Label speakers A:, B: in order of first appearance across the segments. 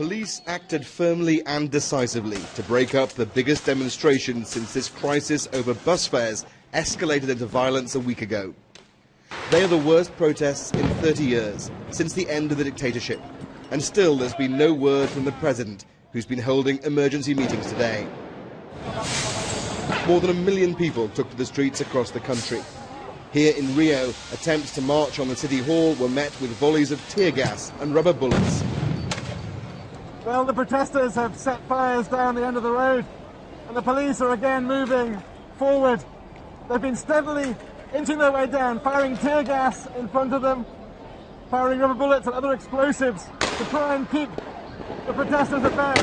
A: Police acted firmly and decisively to break up the biggest demonstration since this crisis over bus fares escalated into violence a week ago. They are the worst protests in 30 years, since the end of the dictatorship. And still there's been no word from the president, who's been holding emergency meetings today. More than 1 million people took to the streets across the country. Here in Rio, attempts to march on the city hall were met with volleys of tear gas and rubber bullets.
B: Well, the protesters have set fires down the end of the road, and the police are again moving forward. They've been steadily inching their way down, firing tear gas in front of them, firing rubber bullets and other explosives to try and keep the protesters at bay.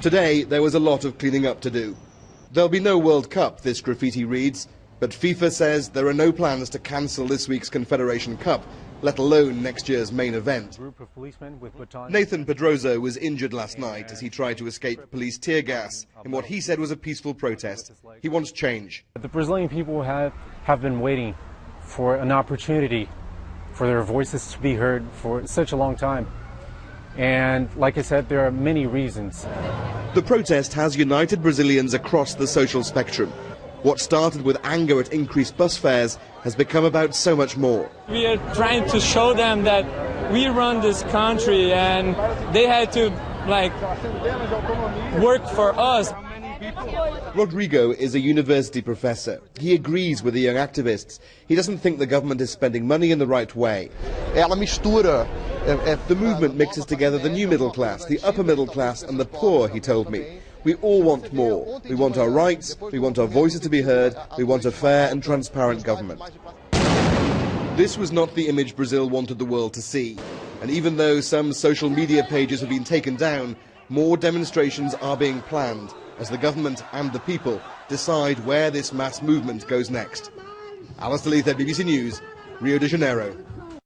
A: Today, there was a lot of cleaning up to do. There'll be no World Cup, this graffiti reads, but FIFA says there are no plans to cancel this week's Confederation Cup, let alone next year's main event. Nathan Pedroso was injured last night as he tried to escape police tear gas in what he said was a peaceful protest. He wants change.
C: The Brazilian people have been waiting for an opportunity for their voices to be heard for such a long time. And like I said, there are many reasons.
A: The protest has united Brazilians across the social spectrum. What started with anger at increased bus fares has become about so much more.
D: We are trying to show them that we run this country and they had to work for us.
A: Rodrigo is a university professor. He agrees with the young activists. He doesn't think the government is spending money in the right way. The movement mixes together the new middle class, the upper middle class and the poor, he told me. We all want more. We want our rights, we want our voices to be heard, we want a fair and transparent government. This was not the image Brazil wanted the world to see. And even though some social media pages have been taken down, more demonstrations are being planned as the government and the people decide where this mass movement goes next. Alistair Leith, BBC News, Rio de Janeiro.